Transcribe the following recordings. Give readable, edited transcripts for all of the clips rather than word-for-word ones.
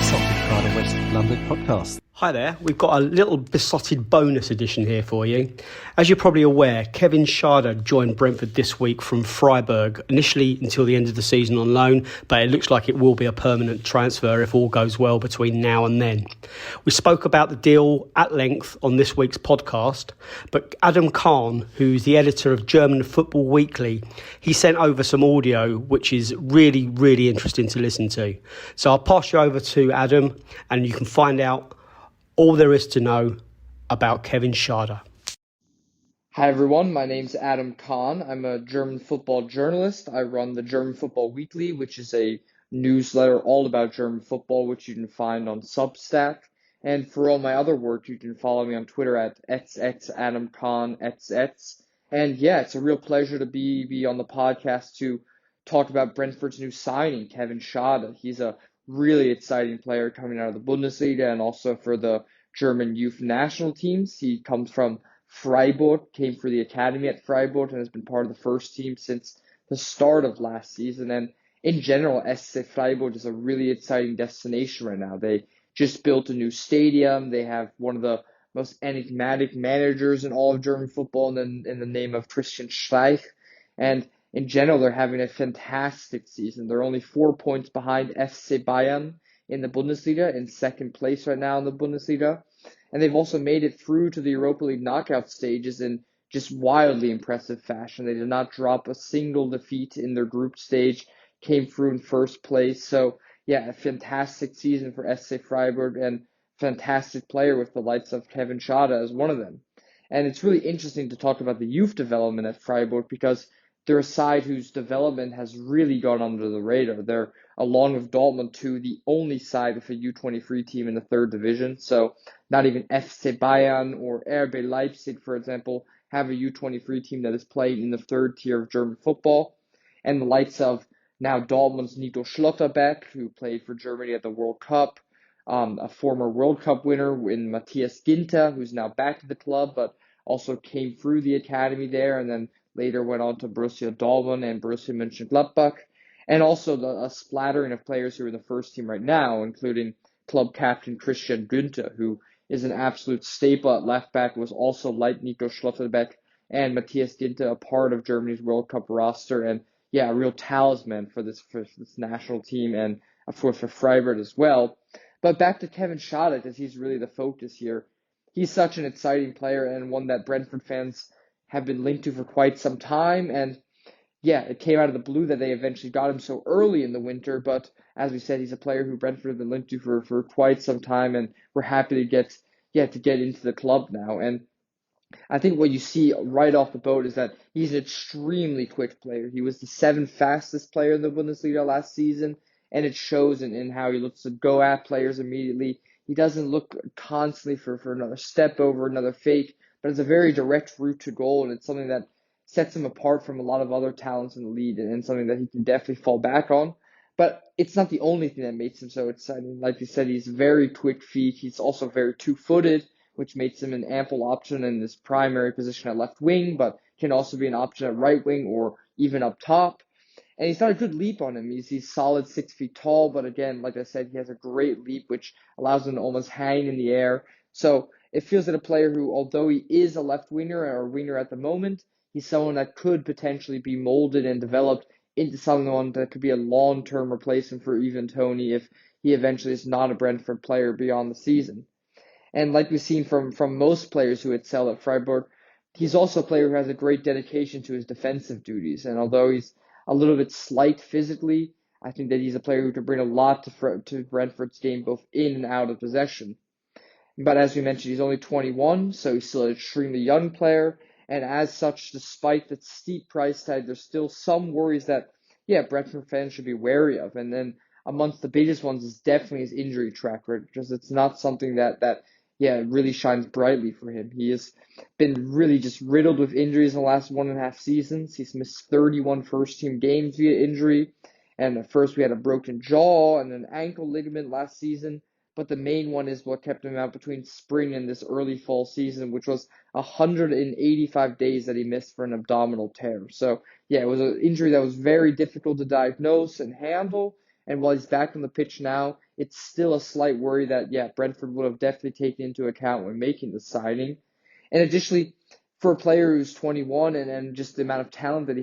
Beesotted by the West London podcast. Hi there, we've got a little Beesotted bonus edition here for you. As you're probably aware, Kevin Schade joined Brentford this week from Freiburg, initially until the end of the season on loan, but it looks like it will be a permanent transfer if all goes well between now and then. We spoke about the deal at length on this week's podcast, but Adam Kahn, who's the editor of German Football Weekly, he sent over some audio which is really, really interesting to listen to. So I'll pass you over to Adam and you can find out all there is to know about Kevin Schade. Hi everyone, my name's Adam Kahn. I'm a German football journalist. I run the German Football Weekly, which is a newsletter all about German football, which you can find on Substack. And for all my other work, you can follow me on Twitter at @AdamKahn. And yeah, it's a real pleasure to be on the podcast to talk about Brentford's new signing, Kevin Schade. He's a really exciting player coming out of the Bundesliga and also for the German youth national teams. He comes from Freiburg, came for the academy at Freiburg, and has been part of the first team since the start of last season. And in general, SC Freiburg is a really exciting destination right now. They just built a new stadium. They have one of the most enigmatic managers in all of German football in the name of Christian Streich. And in general, they're having a fantastic season. They're only 4 points behind FC Bayern in the Bundesliga, in second place right now in the Bundesliga. And they've also made it through to the Europa League knockout stages in just wildly impressive fashion. They did not drop a single defeat in their group stage, came through in first place. So, yeah, a fantastic season for SC Freiburg and fantastic player with the likes of Kevin Schade as one of them. And it's really interesting to talk about the youth development at Freiburg because they're a side whose development has really gone under the radar. They're, along with Dortmund, the only side with a U23 team in the third division. So not even FC Bayern or RB Leipzig, for example, have a U23 team that is playing in the third tier of German football. And the likes of now Dortmund's Nico Schlotterbeck, who played for Germany at the World Cup, a former World Cup winner in Matthias Ginter, who's now back to the club, but also came through the academy there and then later went on to Borussia Dortmund and Borussia Mönchengladbach, and also a splattering of players who are in the first team right now, including club captain Christian Günther, who is an absolute staple at left back, was also, like Nico Schlotterbeck and Matthias Ginter, a part of Germany's World Cup roster, and yeah, a real talisman for this national team, and of course for Freiburg as well. But back to Kevin Schade, because he's really the focus here. He's such an exciting player and one that Brentford fans have been linked to for quite some time. And yeah, it came out of the blue that they eventually got him so early in the winter. But as we said, he's a player who Brentford have been linked to for quite some time. And we're happy to get into the club now. And I think what you see right off the boat is that he's an extremely quick player. He was the seventh fastest player in the Bundesliga last season. And it shows in how he looks to go at players immediately. He doesn't look constantly for another step over, another fake, but it's a very direct route to goal, and it's something that sets him apart from a lot of other talents in the league, and something that he can definitely fall back on. But it's not the only thing that makes him so exciting. Like you said, he's very quick feet. He's also very two-footed, which makes him an ample option in his primary position at left wing, but can also be an option at right wing or even up top. And he's got a good leap on him. He's solid 6 feet tall, but again, like I said, he has a great leap, which allows him to almost hang in the air. So it feels that a player who, although he is a left winger or a winger at the moment, he's someone that could potentially be molded and developed into someone that could be a long-term replacement for Ivan Toney if he eventually is not a Brentford player beyond the season. And like we've seen from most players who excel at Freiburg, he's also a player who has a great dedication to his defensive duties. And although he's a little bit slight physically, I think that he's a player who can bring a lot to Brentford's game, both in and out of possession. But as we mentioned, he's only 21, so he's still an extremely young player. And as such, despite the steep price tag, there's still some worries that, yeah, Brentford fans should be wary of. And then amongst the biggest ones is definitely his injury track record, because it's not something that really shines brightly for him. He has been really just riddled with injuries in the last 1.5 seasons. He's missed 31 first-team games via injury. And at first we had a broken jaw and an ankle ligament last season. But the main one is what kept him out between spring and this early fall season, which was 185 days that he missed for an abdominal tear. So, yeah, it was an injury that was very difficult to diagnose and handle. And while he's back on the pitch now, it's still a slight worry that, yeah, Brentford would have definitely taken into account when making the signing. And additionally, for a player who's 21 and just the amount of talent that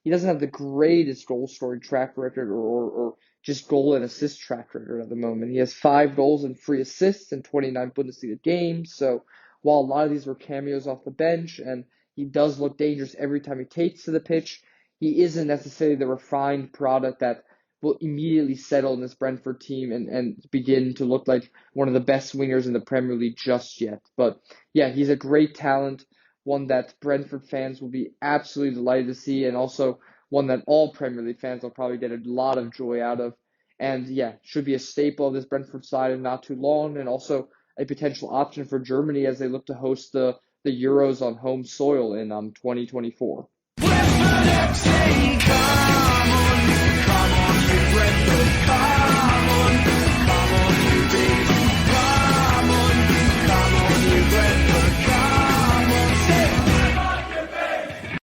he doesn't have the greatest goal scoring track record or just goal and assist track record at the moment. He has 5 goals and 3 assists in 29 Bundesliga games. So while a lot of these were cameos off the bench and he does look dangerous every time he takes to the pitch, he isn't necessarily the refined product that will immediately settle in this Brentford team and begin to look like one of the best wingers in the Premier League just yet. But yeah, he's a great talent, one that Brentford fans will be absolutely delighted to see, and also one that all Premier League fans will probably get a lot of joy out of. And yeah, should be a staple of this Brentford side in not too long, and also a potential option for Germany as they look to host the Euros on home soil in 2024.